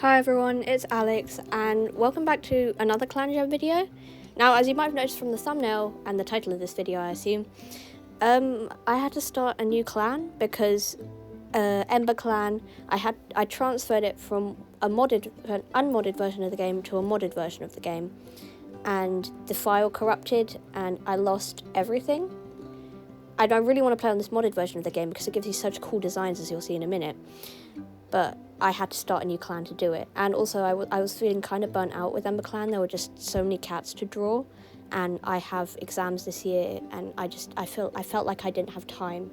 Hi everyone, it's Alex and welcome back to another ClanGen video. Now, as you might have noticed from the thumbnail and the title of this video, I assume, I had to start a new clan because Ember Clan, I transferred it from an unmodded version of the game to a modded version of the game, and the file corrupted and I lost everything. I don't really want to play on this modded version of the game because it gives you such cool designs, as you'll see in a minute, but I had to start a new clan to do it. And also I was feeling kind of burnt out with Ember Clan. There were just so many cats to draw, and I have exams this year, and I felt like I didn't have time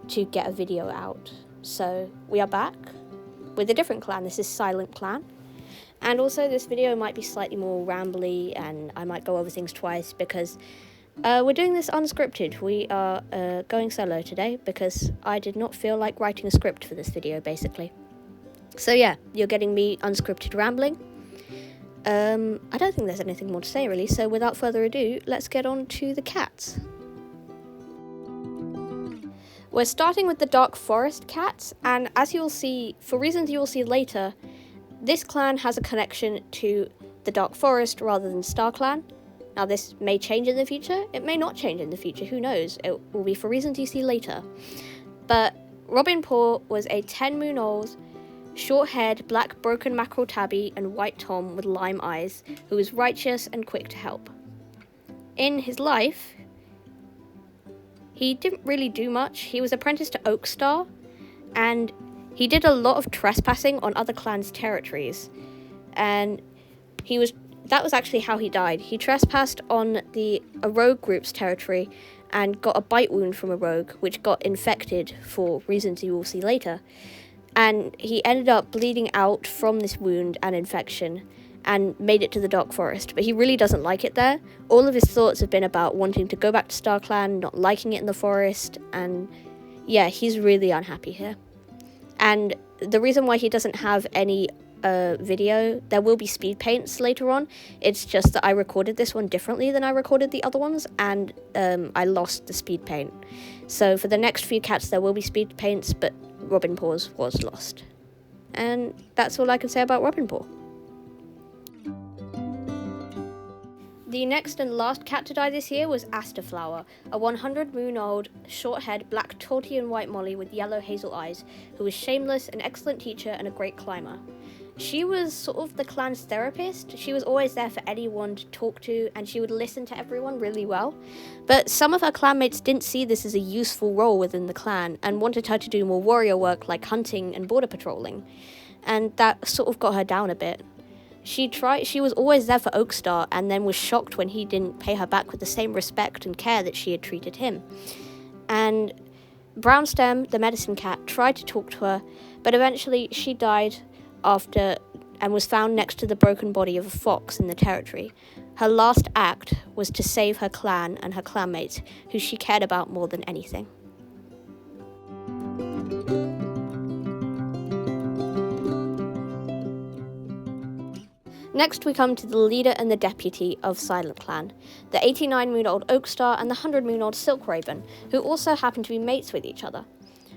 to get a video out. So we are back with a different clan. This is SilentClan. And also this video might be slightly more rambly, and I might go over things twice because we're doing this unscripted. We are going solo today because I did not feel like writing a script for this video, basically. So yeah, you're getting me unscripted rambling. I don't think there's anything more to say really, so without further ado, let's get on to the cats. We're starting with the Dark Forest cats, and as you'll see, for reasons you'll see later, this clan has a connection to the Dark Forest rather than StarClan. Now this may change in the future, it may not change in the future, who knows, it will be for reasons you see later. But Robin Paw was a 10-moon-old, short-haired, black broken mackerel tabby and white tom with lime eyes, who was righteous and quick to help. In his life, he didn't really do much. He was apprenticed to Oakstar, and he did a lot of trespassing on other clans' territories, and that was actually how he died. He trespassed on a rogue group's territory and got a bite wound from a rogue, which got infected for reasons you will see later. And he ended up bleeding out from this wound and infection and made it to the Dark Forest. But he really doesn't like it there. All of his thoughts have been about wanting to go back to StarClan, not liking it in the forest, and yeah, he's really unhappy here. And the reason why he doesn't have any video, there will be Speedpaints later on. It's just that I recorded this one differently than I recorded the other ones, and I lost the Speedpaint. So for the next few cats there will be Speedpaints, but Robin Paws was lost. And that's all I can say about Robin Paw. The next and last cat to die this year was Asterflower, a 100-moon-old, short-haired, black Tortian white molly with yellow hazel eyes, who was shameless, an excellent teacher, and a great climber. She was sort of the clan's therapist. She was always there for anyone to talk to, and she would listen to everyone really well. But some of her clanmates didn't see this as a useful role within the clan, and wanted her to do more warrior work like hunting and border patrolling. And that sort of got her down a bit. She was always there for Oakstar, and then was shocked when he didn't pay her back with the same respect and care that she had treated him. And Brownstem, the medicine cat, tried to talk to her, but eventually she died and was found next to the broken body of a fox in the territory. Her last act was to save her clan and her clanmates, who she cared about more than anything. Next we come to the leader and the deputy of SilentClan, the 89-moon-old Oakstar and the 100-moon-old Silkraven, who also happen to be mates with each other.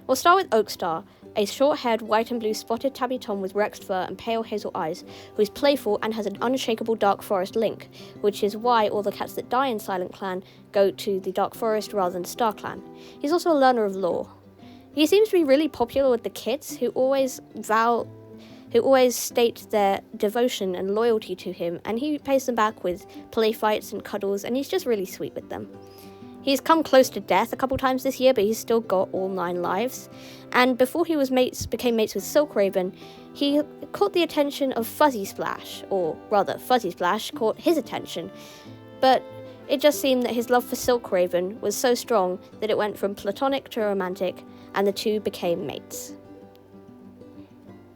We'll start with Oakstar, a short-haired, white and blue spotted tabby tom with rexed fur and pale hazel eyes, who is playful and has an unshakable Dark Forest link, which is why all the cats that die in SilentClan go to the Dark Forest rather than StarClan. He's also a learner of lore. He seems to be really popular with the kids, who always state their devotion and loyalty to him, and he pays them back with play fights and cuddles, and he's just really sweet with them. He's come close to death a couple times this year, but he's still got all 9 lives. And before he became mates with Silkraven, he caught the attention of Fuzzy Splash, or rather, Fuzzy Splash caught his attention. But it just seemed that his love for Silkraven was so strong that it went from platonic to romantic, and the two became mates.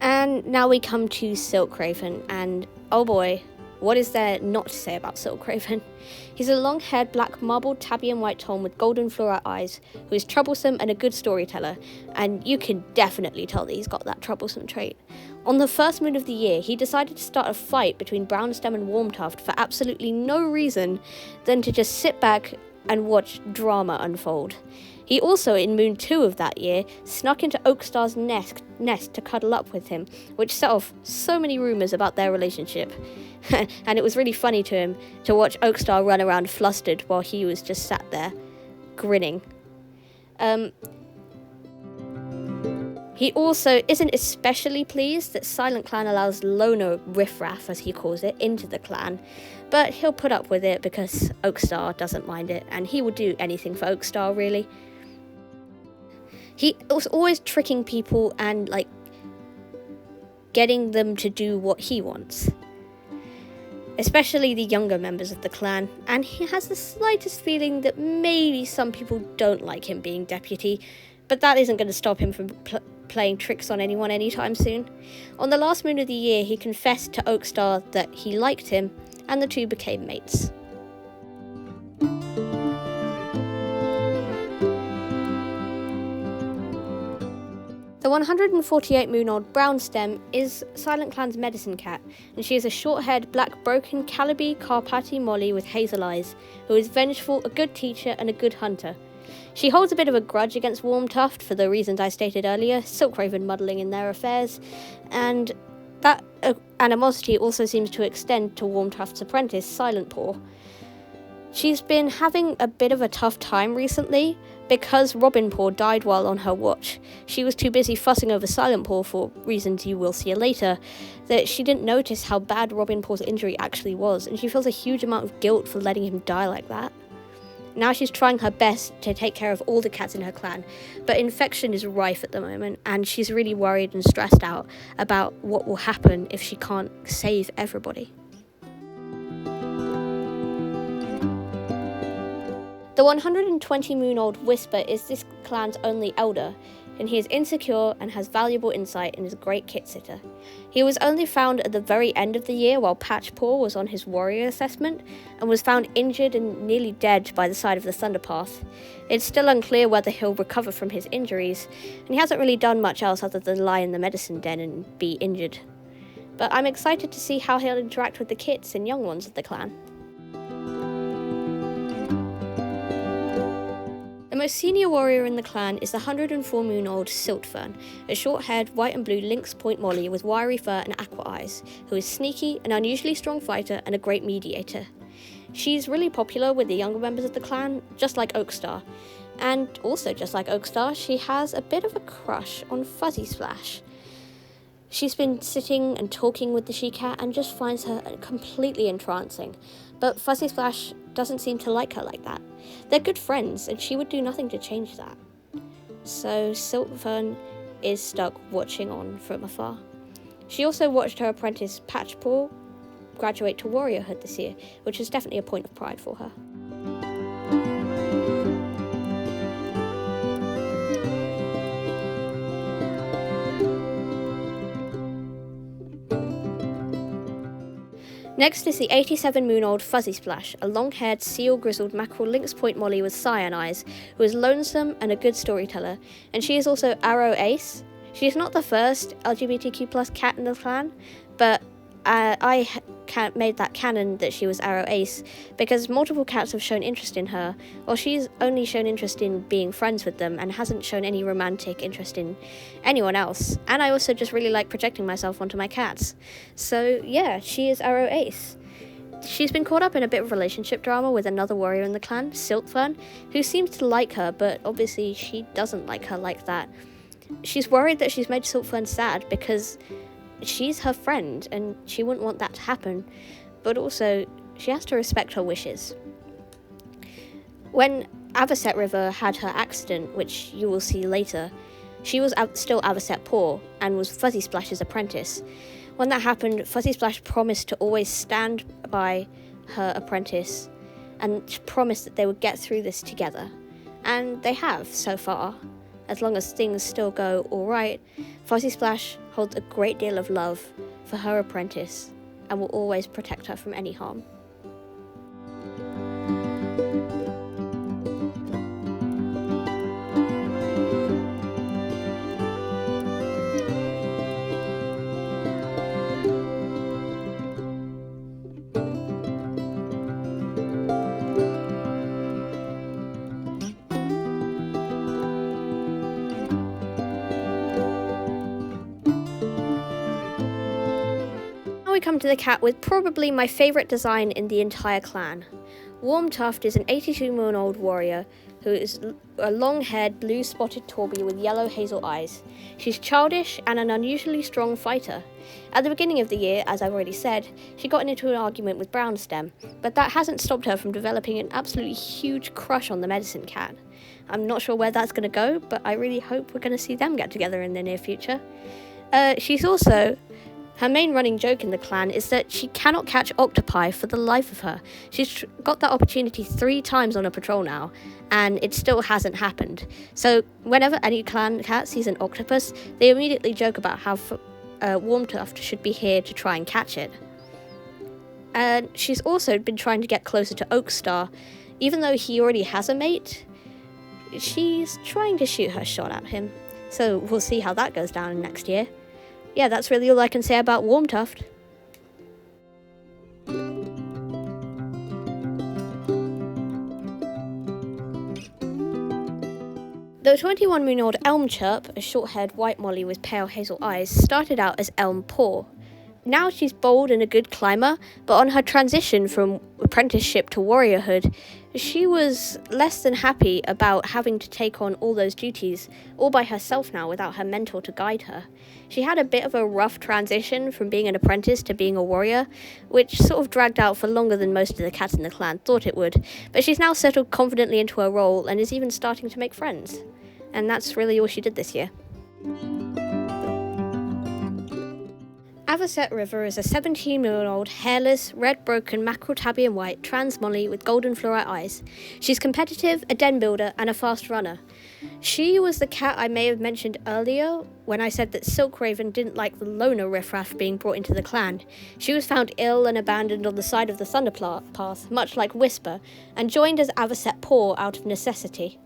And now we come to Silkraven, and oh boy, what is there not to say about Silkraven? He's a long-haired black marbled tabby and white tom with golden fluorite eyes, who is troublesome and a good storyteller, and you can definitely tell that he's got that troublesome trait. On the first moon of the year, he decided to start a fight between Brownstem and Warmtuft for absolutely no reason than to just sit back and watch drama unfold. He also, in Moon 2 of that year, snuck into Oakstar's nest to cuddle up with him, which set off so many rumours about their relationship. And it was really funny to him to watch Oakstar run around flustered while he was just sat there, grinning. He also isn't especially pleased that SilentClan allows loner riffraff, as he calls it, into the clan, but he'll put up with it because Oakstar doesn't mind it, and he would do anything for Oakstar, really. He was always tricking people and, getting them to do what he wants. Especially the younger members of the clan, and he has the slightest feeling that maybe some people don't like him being deputy, but that isn't going to stop him from playing tricks on anyone anytime soon. On the last moon of the year, he confessed to Oakstar that he liked him, and the two became mates. The 148-moon-old brown stem is SilentClan's medicine cat, and she is a short-haired black broken Calabi Carpati Molly with hazel eyes, who is vengeful, a good teacher, and a good hunter. She holds a bit of a grudge against Warmtuft for the reasons I stated earlier, Silkraven muddling in their affairs, and that animosity also seems to extend to Warmtuft's apprentice, Silentpaw. She's been having a bit of a tough time recently because Robinpaw died while on her watch. She was too busy fussing over Silentpaw for reasons you will see later that she didn't notice how bad Robinpaw's injury actually was, and she feels a huge amount of guilt for letting him die like that. Now she's trying her best to take care of all the cats in her clan, but infection is rife at the moment, and she's really worried and stressed out about what will happen if she can't save everybody. The 120-moon-old Whisper is this clan's only elder, and he is insecure and has valuable insight and is a great kit-sitter. He was only found at the very end of the year while Patchpaw was on his warrior assessment, and was found injured and nearly dead by the side of the Thunderpath. It's still unclear whether he'll recover from his injuries, and he hasn't really done much else other than lie in the medicine den and be injured. But I'm excited to see how he'll interact with the kits and young ones of the clan. The most senior warrior in the clan is the 104-moon-old Siltfern, a short-haired white and blue lynx point molly with wiry fur and aqua eyes, who is sneaky, an unusually strong fighter, and a great mediator. She's really popular with the younger members of the clan, just like Oakstar. And also just like Oakstar, she has a bit of a crush on Fuzzy Splash. She's been sitting and talking with the she-cat and just finds her completely entrancing, but Fuzzy Splash doesn't seem to like her like that. They're good friends, and she would do nothing to change that. So Siltfern is stuck watching on from afar. She also watched her apprentice Patchpaw graduate to warriorhood this year, which is definitely a point of pride for her. Next is the 87-moon-old Fuzzy Splash, a long-haired, seal-grizzled mackerel lynx point molly with cyan eyes, who is lonesome and a good storyteller, and she is also Arrow Ace. She is not the first LGBTQ+ cat in the clan, but I made that canon that she was Arrow Ace because multiple cats have shown interest in her, while she's only shown interest in being friends with them and hasn't shown any romantic interest in anyone else. And I also just really like projecting myself onto my cats. So yeah, she is Arrow Ace. She's been caught up in a bit of relationship drama with another warrior in the clan, Siltfern, who seems to like her, but obviously she doesn't like her like that. She's worried that she's made Siltfern sad because she's her friend and she wouldn't want that to happen, but also she has to respect her wishes. When Avocet River had her accident, which you will see later, she was still Avocet Paw and was Fuzzy Splash's apprentice. When that happened, Fuzzy Splash promised to always stand by her apprentice and promised that they would get through this together. And they have, so far. As long as things still go alright, Fuzzy Splash holds a great deal of love for her apprentice and will always protect her from any harm. Now we come to the cat with probably my favourite design in the entire clan. Warm Tuft is an 82-month-old warrior who is a long-haired, blue-spotted Torby with yellow hazel eyes. She's childish and an unusually strong fighter. At the beginning of the year, as I've already said, she got into an argument with Brownstem, but that hasn't stopped her from developing an absolutely huge crush on the medicine cat. I'm not sure where that's going to go, but I really hope we're going to see them get together in the near future. Her main running joke in the clan is that she cannot catch octopi for the life of her. She's got that opportunity 3 times on a patrol now, and it still hasn't happened. So whenever any clan cat sees an octopus, they immediately joke about how Warm Tuft should be here to try and catch it. And she's also been trying to get closer to Oakstar. Even though he already has a mate, she's trying to shoot her shot at him. So we'll see how that goes down next year. Yeah, that's really all I can say about Warm Tuft. The 21-month-old Elm Chirp, a short-haired white molly with pale hazel eyes, started out as Elm Paw. Now she's bold and a good climber, but on her transition from apprenticeship to warriorhood, she was less than happy about having to take on all those duties all by herself now without her mentor to guide her. She had a bit of a rough transition from being an apprentice to being a warrior, which sort of dragged out for longer than most of the cats in the clan thought it would, but she's now settled confidently into her role and is even starting to make friends. And that's really all she did this year. Avocet River is a 17-year-old hairless, red broken mackerel tabby and white trans molly with golden fluorite eyes. She's competitive, a den builder, and a fast runner. She was the cat I may have mentioned earlier when I said that Silk Raven didn't like the loner riffraff being brought into the clan. She was found ill and abandoned on the side of the Thunderpath, much like Whisper, and joined as Avocet Paw out of necessity.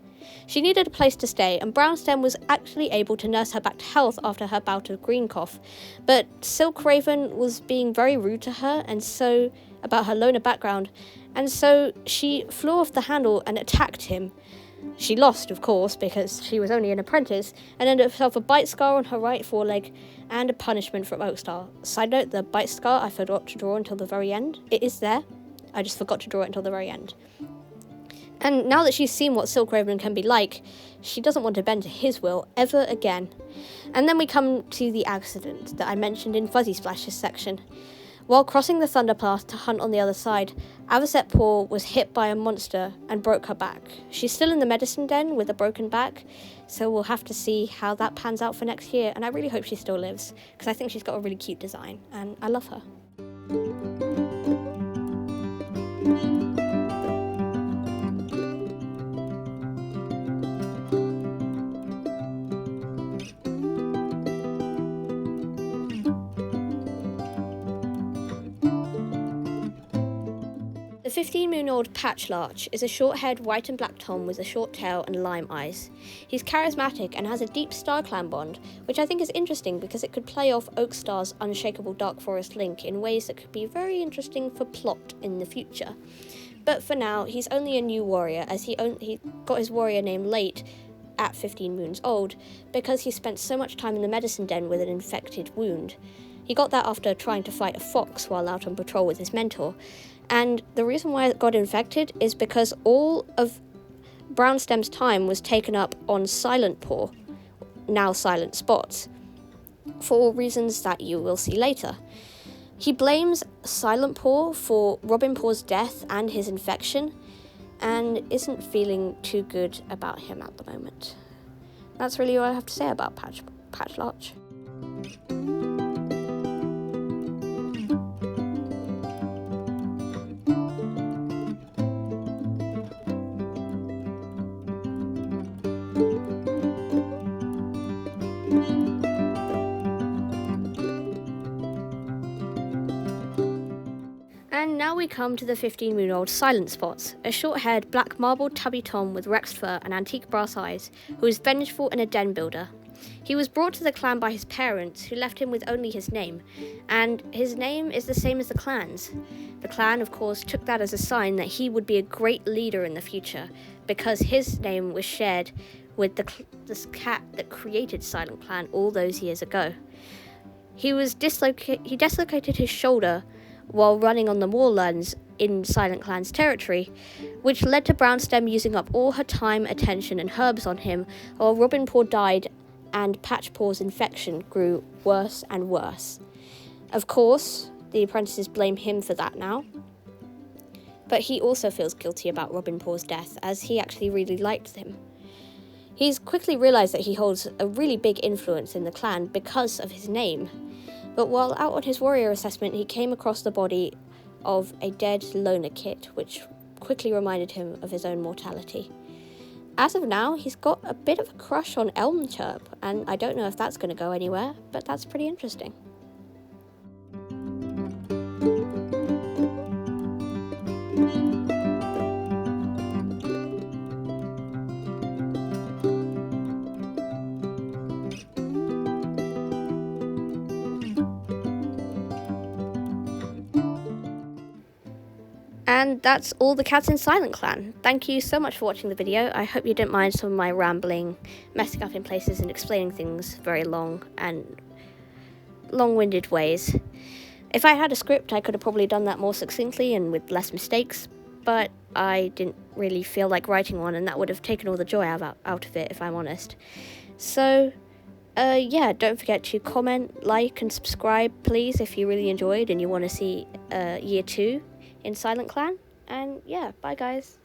She needed a place to stay, and Brownstem was actually able to nurse her back to health after her bout of green cough. But Silk Raven was being very rude to her, and so about her loner background, and so she flew off the handle and attacked him. She lost, of course, because she was only an apprentice, and ended up herself a bite scar on her right foreleg and a punishment from Oakstar. Side note, the bite scar I forgot to draw until the very end. It is there, I just forgot to draw it until the very end. And now that she's seen what Silk Raven can be like, she doesn't want to bend to his will ever again. And then we come to the accident that I mentioned in Fuzzy Splash's section. While crossing the Thunderpath to hunt on the other side, Avocet Paw was hit by a monster and broke her back. She's still in the medicine den with a broken back, so we'll have to see how that pans out for next year, and I really hope she still lives, because I think she's got a really cute design, and I love her. The 15-month-old Patchlarch is a short-haired white and black tom with a short tail and lime eyes. He's charismatic and has a deep StarClan bond, which I think is interesting because it could play off Oakstar's unshakable Dark Forest link in ways that could be very interesting for plot in the future. But for now, he's only a new warrior, as he got his warrior name late at 15 moons old, because he spent so much time in the medicine den with an infected wound. He got that after trying to fight a fox while out on patrol with his mentor. And the reason why it got infected is because all of Brownstem's time was taken up on Silent Paw, now Silent Spots, for reasons that you will see later. He blames Silent Paw for Robin Paw's death and his infection, and isn't feeling too good about him at the moment. That's really all I have to say about Patchlarch. And now we come to the 15-month-old Silent Spots, a short-haired black marbled tabby tom with rexed fur and antique brass eyes, who is vengeful and a den builder. He was brought to the clan by his parents, who left him with only his name, and his name is the same as the clan's. The clan, of course, took that as a sign that he would be a great leader in the future, because his name was shared with this cat that created SilentClan all those years ago. He dislocated his shoulder while running on the moorlands in SilentClan's territory, which led to Brownstem using up all her time, attention, and herbs on him, while Robinpaw died and Patchpaw's infection grew worse and worse. Of course, the apprentices blame him for that now, but he also feels guilty about Robinpaw's death, as he actually really liked him. He's quickly realised that he holds a really big influence in the clan because of his name, but while out on his warrior assessment, he came across the body of a dead loner kit, which quickly reminded him of his own mortality. As of now, he's got a bit of a crush on Elmchirp, and I don't know if that's going to go anywhere, but that's pretty interesting. And that's all the cats in SilentClan. Thank you so much for watching the video. I hope you didn't mind some of my rambling, messing up in places and explaining things very long-winded ways. If I had a script, I could have probably done that more succinctly and with less mistakes, but I didn't really feel like writing one, and that would have taken all the joy out of it, if I'm honest. So, yeah, don't forget to comment, like, and subscribe, please, if you really enjoyed and you want to see Year 2 in SilentClan. And yeah, bye guys.